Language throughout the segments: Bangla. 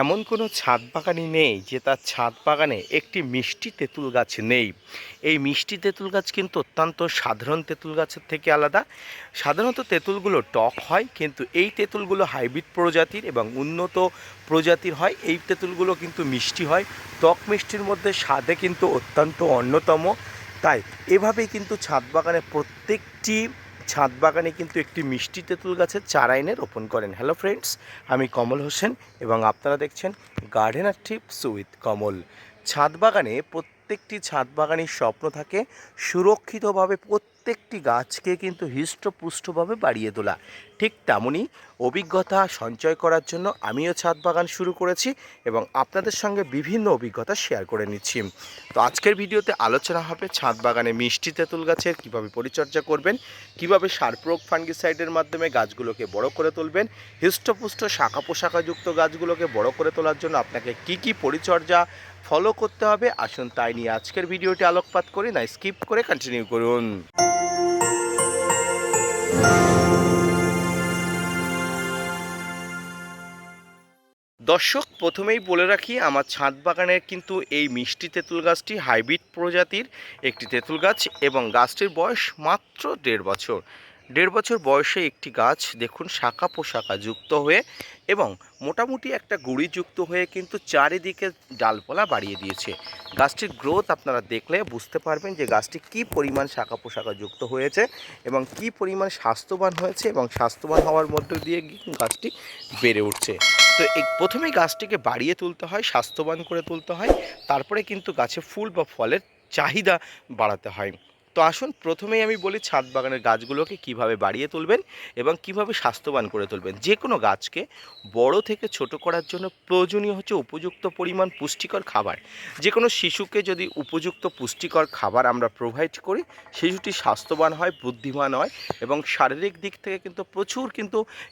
এমন কোনো ছাদ বাগানই নেই যে তার ছাদ বাগানে একটি মিষ্টি তেঁতুল গাছ নেই। এই মিষ্টি তেঁতুল গাছ কিন্তু অত্যন্ত সাধারণ তেঁতুল গাছের থেকে আলাদা। সাধারণত তেঁতুলগুলো টক হয়, কিন্তু এই তেঁতুলগুলো হাইব্রিড প্রজাতির এবং উন্নত প্রজাতির হয়। এই তেঁতুলগুলো কিন্তু মিষ্টি হয়, টক মিষ্টির মধ্যে স্বাদে কিন্তু অত্যন্ত অন্যতম। তাই এভাবেই কিন্তু ছাদ বাগানে কিন্তু একটি মিষ্টি তেঁতুল গাছের চারা এনে রোপণ করেন। হ্যালো ফ্রেন্ডস, আমি কমল হোসেন এবং আপনারা দেখছেন গার্ডেনার টিপস উইথ কমল। প্রত্যেকটি ছাদ বাগানের স্বপ্ন থাকে সুরক্ষিতভাবে প্রত্যেকটি গাছকে কিন্তু হৃষ্টপুষ্টভাবে বাড়িয়ে তোলা। ঠিক তেমনই অভিজ্ঞতা সঞ্চয় করার জন্য আমিও ছাদ বাগান শুরু করেছি এবং আপনাদের সঙ্গে বিভিন্ন অভিজ্ঞতা শেয়ার করে নিচ্ছি। তো আজকের ভিডিওতে আলোচনা হবে ছাদ বাগানে মিষ্টি তেঁতুল গাছের কীভাবে পরিচর্যা করবেন, কিভাবে সার প্রয়োগ ফাঙ্গিসাইডের মাধ্যমে গাছগুলোকে বড় করে তুলবেন, হৃষ্টপুষ্ট শাখা পোশাখাযুক্ত গাছগুলোকে বড় করে তোলার জন্য আপনাকে কি কি পরিচর্যা ফলো করতে হবে। আসুন তাই নিয়ে আজকের ভিডিওটি আলোকপাত করি, না স্কিপ করে কন্টিনিউ করুন। দর্শক, প্রথমেই বলে রাখি, আমার ছাদ বাগানের কিন্তু এই মিষ্টি তেঁতুল গাছটি হাইব্রিড প্রজাতির একটি তেঁতুল গাছ এবং গাছটির বয়স মাত্র 1.5 বছর। 1.5 বছর বয়সে একটি গাছ দেখুন শাখা পোশাখা যুক্ত হয়ে এবং মোটামুটি একটা গুঁড়ি যুক্ত হয়ে কিন্তু চারিদিকে ডালপালা বাড়িয়ে দিয়েছে। গাছটির গ্রোথ আপনারা দেখলে বুঝতে পারবেন যে গাছটি কী পরিমাণ শাখা পোশাখা যুক্ত হয়েছে এবং কী পরিমাণ স্বাস্থ্যবান হয়েছে এবং স্বাস্থ্যবান হওয়ার মধ্য দিয়ে গাছটি বেড়ে উঠছে। তো প্রথমেই গাছটিকে বাড়িয়ে তুলতে হয়, স্বাস্থ্যবান করে তুলতে হয়, তারপরে কিন্তু গাছে ফুল বা ফলের চাহিদা বাড়াতে হয়। তো আসুন প্রথমেই আমি বলি ছাদ বাগানের গাছগুলোকে কিভাবে বাড়িয়ে তুলবেন এবং কিভাবে স্বাস্থ্যবান করে তুলবেন। যে কোনো গাছকে বড় থেকে ছোট করার জন্য প্রয়োজনীয় হচ্ছে উপযুক্ত পরিমাণ পুষ্টিকর খাবার। যে কোনো শিশুকে যদি উপযুক্ত পুষ্টিকর খাবার আমরা প্রোভাইড করি, শিশুটি স্বাস্থ্যবান হয়, বুদ্ধিমান হয় এবং শারীরিক দিক থেকে কিন্তু প্রচুর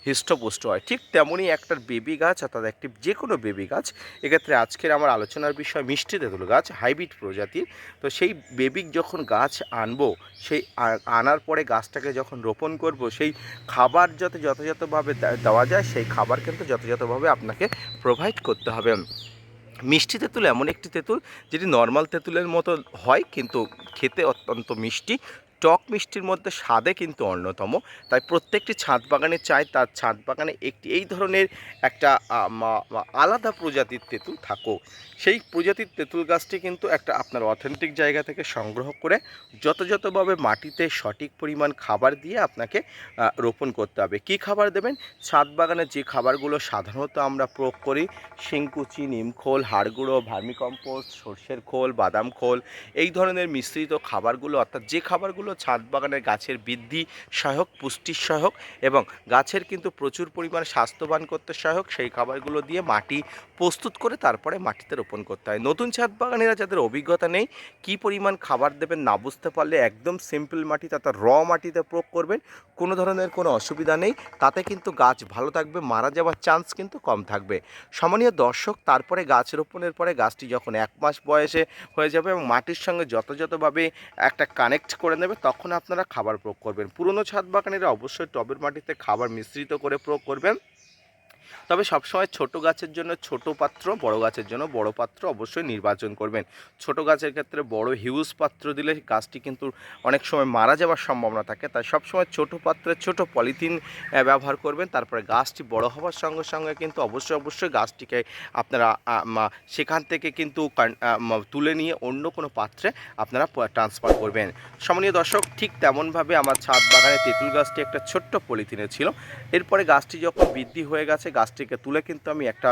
হৃষ্টপুষ্ট হয়। ঠিক তেমনই একটা বেবি গাছ, অর্থাৎ একটি যে কোনো বেবি গাছ, এক্ষেত্রে আজকের আমার আলোচনার বিষয় মিষ্টি তেঁতুল গাছ হাইব্রিড প্রজাতির। তো সেই বেবি যখন গাছ আনবো, সেই আনার পরে গাছটাকে যখন রোপণ করব, সেই খাবার যাতে যথাযথভাবে দেওয়া যায়, সেই খাবার কিন্তু যথাযথভাবে আপনাকে প্রোভাইড করতে হবে। মিষ্টি তেঁতুল এমন একটি তেঁতুল যেটি নর্মাল তেঁতুলের মতো হয়, কিন্তু খেতে অত্যন্ত মিষ্টি। টক মিষ্টির মধ্যে স্বাদে কিন্তু অন্যতম। তাই প্রত্যেকটি ছাদ বাগানে চায় তার ছাদ বাগানে একটি এই ধরনের একটা আলাদা প্রজাতির তেঁতুল থাকুক। সেই প্রজাতির তেঁতুল গাছটি কিন্তু একটা আপনার অথেন্টিক জায়গা থেকে সংগ্রহ করে যথাযথভাবে মাটিতে সঠিক পরিমাণ খাবার দিয়ে আপনাকে রোপণ করতে হবে। কী খাবার দেবেন? ছাদ বাগানে যে খাবারগুলো সাধারণত আমরা প্রয়োগ করি, শিংকুচি, নিমখোল, হাড়গুঁড়ো, ভার্মিকম্পোস্ট, সর্ষের খোল, বাদাম খোল, এই ধরনের মিশ্রিত খাবারগুলো, অর্থাৎ যে খাবারগুলো ছাদ বাগানের গাছের বৃদ্ধি সহায়ক, পুষ্টির সহায়ক এবং গাছের কিন্তু প্রচুর পরিমাণ স্বাস্থ্যবান করতে সহায়ক, সেই খাবারগুলো দিয়ে মাটি প্রস্তুত করে তারপরে মাটিতে রোপণ করতে হয়। নতুন ছাদ বাগানিরা যাদের অভিজ্ঞতা নেই, কী পরিমাণ খাবার দেবেন না বুঝতে পারলে একদম সিম্পল মাটি, অর্থাৎ মাটিতে প্রয়োগ করবেন। কোনো ধরনের কোনো অসুবিধা নেই, তাতে কিন্তু গাছ ভালো থাকবে, মারা যাওয়ার চান্স কিন্তু কম থাকবে। সম্মানীয় দর্শক, তারপরে গাছ রোপণের পরে গাছটি যখন 1 মাস বয়সে হয়ে যাবে এবং মাটির সঙ্গে যথাযথভাবে একটা কানেক্ট করে নেবে, তখন আপনারা খাবার প্রয়োগ করবেন। পুরনো ছাদ বাগানেরা অবশ্যই টবের মাটিতে খাবার মিশ্রিত করে প্রয়োগ করবেন। তবে সবসময় ছোট গাছের জন্য ছোট পাত্র, বড় গাছের জন্য বড় পাত্র অবশ্যই নির্বাচন করবেন। ছোট গাছের ক্ষেত্রে বড় হিউজ পাত্র দিলে গাছটি কিন্তু অনেক সময় মারা যাওয়ার সম্ভাবনা থাকে। তাই সবসময় ছোট পাত্রে ছোট পলিথিন ব্যবহার করবেন। তারপরে গাছটি বড় হওয়ার সঙ্গে সঙ্গে কিন্তু অবশ্যই গাছটিকে আপনারা সেখান থেকে কিন্তু তুলে নিয়ে অন্য কোনো পাত্রে আপনারা ট্রান্সফার করবেন। সম্মানীয় দর্শক, ঠিক তেমনভাবে আমার ছাদ বাগানে তেঁতুল গাছটি একটা ছোট্ট পলিথিনে ছিল। এরপরে গাছটি যখন বৃদ্ধি হয়ে গেছে, গাছটিকে তুলে কিন্তু আমি একটা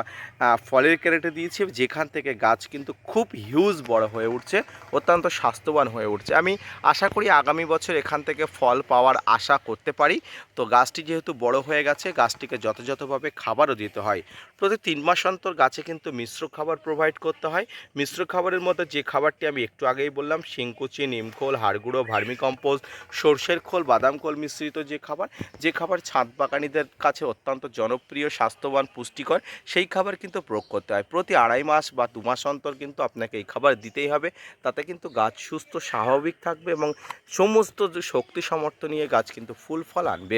ফলের ক্যারেটে দিয়েছি, যেখান থেকে গাছ কিন্তু খুব হিউজ বড় হয়ে উঠছে, অত্যন্ত স্বাস্থ্যবান হয়ে উঠছে। আমি আশা করি আগামী বছর এখান থেকে ফল পাওয়ার আশা করতে পারি। তো গাছটি যেহেতু বড় হয়ে গেছে, গাছটিকে যথাযথভাবে খাবারও দিতে হয়। প্রতি 3 মাস অন্তর গাছে কিন্তু মিশ্র খাবার প্রোভাইড করতে হয়। মিশ্র খাবারের মধ্যে যে খাবারটি আমি একটু আগেই বললাম, শিংকুচি, নিমখোল, হাড়গুঁড়ো, ভার্মিকম্পোস্ট, সর্ষের খোল, বাদাম খোল মিশ্রিত যে খাবার ছাদ বাগানীদের কাছে অত্যন্ত জনপ্রিয়, স্বাস্থ্যবান, পুষ্টিকর, সেই খাবার কিন্তু প্রয়োগ করতে হয়। প্রতি 2.5 মাস বা 2 মাস অন্তর কিন্তু আপনাকে এই খাবার দিতেই হবে। তাতে কিন্তু গাছ সুস্থ স্বাভাবিক থাকবে এবং সমস্ত যে শক্তি সামর্থ্য নিয়ে গাছ কিন্তু ফুল ফল আনবে।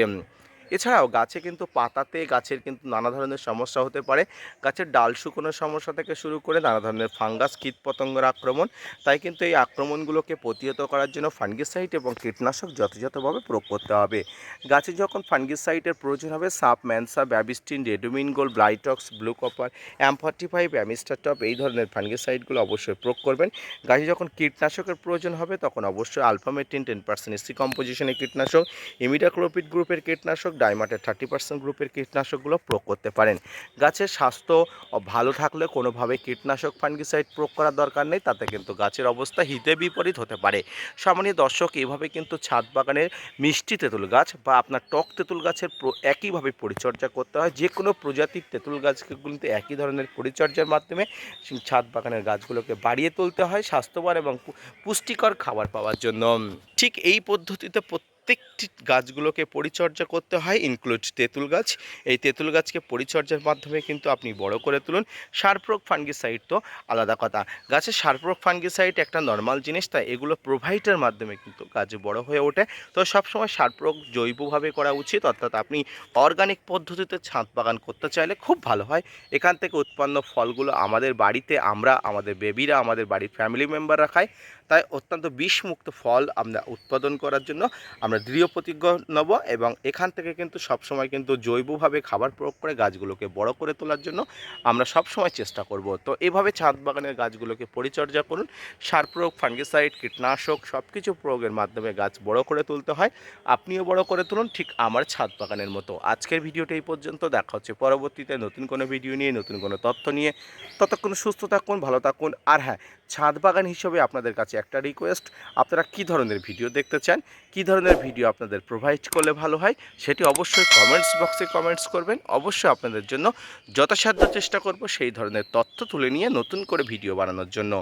এছাড়াও গাছে কিন্তু পাতাতে গাছের কিন্তু নানা ধরনের সমস্যা হতে পারে। গাছের ডাল শুকোনোর সমস্যা থেকে শুরু করে নানা ধরনের ফাঙ্গাস কীটপতঙ্গের আক্রমণ। তাই কিন্তু এই আক্রমণগুলোকে প্রতিহত করার জন্য ফাঙ্গিসাইড এবং কীটনাশক যথাযথভাবে প্রয়োগ করতে হবে। গাছে যখন ফাঙ্গিসাইডের প্রয়োজন হবে সাপ, ম্যানসা, Bavistin, Ridomil Gold, Blitox, blue copper, M45, Amistar Top এই ধরনের ফাঙ্গিসাইডগুলো অবশ্যই প্রয়োগ করবেন। গাছে যখন কীটনাশকের প্রয়োজন হবে তখন অবশ্যই আলফামেটিন 10% এসি কম্পোজিশনের কীটনাশক, ইমিডাক্লোপিড গ্রুপের কীটনাশক, ডাইমাটের 30% গ্রুপের কীটনাশকগুলো প্রয়োগ করতে পারেন। গাছের স্বাস্থ্য ভালো থাকলে কোনোভাবে কীটনাশক ফাঙ্গিসাইড প্রয়োগ করার দরকার নেই, তাতে কিন্তু গাছের অবস্থা হিতে বিপরীত হতে পারে। সম্মানীয় দর্শক, এইভাবে কিন্তু ছাদ বাগানের মিষ্টি তেঁতুল গাছ বা আপনার টক তেঁতুল গাছের একইভাবে পরিচর্যা করতে হয়। যে কোনো প্রজাতির তেঁতুল গাছকে কিন্তু একই ধরনের পরিচর্যার মাধ্যমে ছাদ বাগানের গাছগুলোকে বাড়িয়ে তুলতে হয় স্বাস্থ্যবান এবং পুষ্টিকর খাবার পাওয়ার জন্য। ঠিক এই পদ্ধতিতে প্রত্যেকটি গাছগুলোকে পরিচর্যা করতে হয়, ইনক্লুড তেঁতুল গাছ। এই তেঁতুল গাছকে পরিচর্যার মাধ্যমে কিন্তু আপনি বড় করে তুলুন। সার প্রয়োগ, ফাঙ্গিসাইড তো আলাদা কথা। গাছের সার প্রয়োগ, ফাঙ্গিসাইড একটা নর্মাল জিনিস, তাই এগুলো প্রোভাইডের মাধ্যমে কিন্তু গাছ বড় হয়ে ওঠে। তো সবসময় সার প্রয়োগ জৈবভাবে করা উচিত, অর্থাৎ আপনি অর্গানিক পদ্ধতিতে ছাদ বাগান করতে চাইলে খুব ভালো হয়। এখান থেকে উৎপন্ন ফলগুলো আমাদের বাড়িতে আমরা, আমাদের বেবিরা, আমাদের বাড়ির ফ্যামিলি মেম্বাররা খাই। তাই অত্যন্ত বিষমুক্ত ফল আমরা উৎপাদন করার জন্য আমরা দৃঢ় প্রতিজ্ঞ নেব এবং এখান থেকে কিন্তু সবসময় কিন্তু জৈবভাবে খাবার প্রয়োগ করে গাছগুলোকে বড় করে তোলার জন্য আমরা সবসময় চেষ্টা করব। তো এভাবে ছাদ বাগানের গাছগুলোকে পরিচর্যা করুন। সার প্রয়োগ, ফাঙ্গিসাইড, কীটনাশক সব কিছু প্রয়োগের মাধ্যমে গাছ বড় করে তুলতে হয়। আপনিও বড় করে তুলুন ঠিক আমার ছাদ বাগানের মতো। আজকের ভিডিওটা এই পর্যন্ত, দেখা হচ্ছে পরবর্তীতে নতুন কোনো ভিডিও নিয়ে, নতুন কোনো তথ্য নিয়ে। ততক্ষণ সুস্থ থাকুন, ভালো থাকুন। আর হ্যাঁ, ছাদ বাগান হিসেবে আপনাদের কাছে একটা রিকোয়েস্ট, আপনারা কী ধরনের ভিডিও দেখতে চান, কী ধরনের ভিডিও আপনাদের প্রোভাইড করলে ভালো হয়, সেটি অবশ্যই কমেন্টস বক্সে কমেন্টস করবেন। অবশ্যই আপনাদের জন্য যথাসাধ্য চেষ্টা করব সেই ধরনের তথ্য তুলে নিয়ে নতুন করে ভিডিও বানানোর জন্য।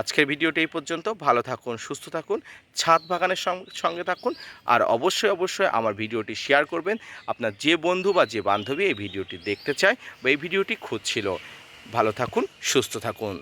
আজকের ভিডিওটি এই পর্যন্ত। ভালো থাকুন, সুস্থ থাকুন, ছাদ বাগানের সঙ্গে থাকুন। আর অবশ্যই আমার ভিডিওটি শেয়ার করবেন আপনার যে বন্ধু বা যে বান্ধবী এই ভিডিওটি দেখতে চায় বা এই ভিডিওটি খুঁজছিল। ভালো থাকুন, সুস্থ থাকুন।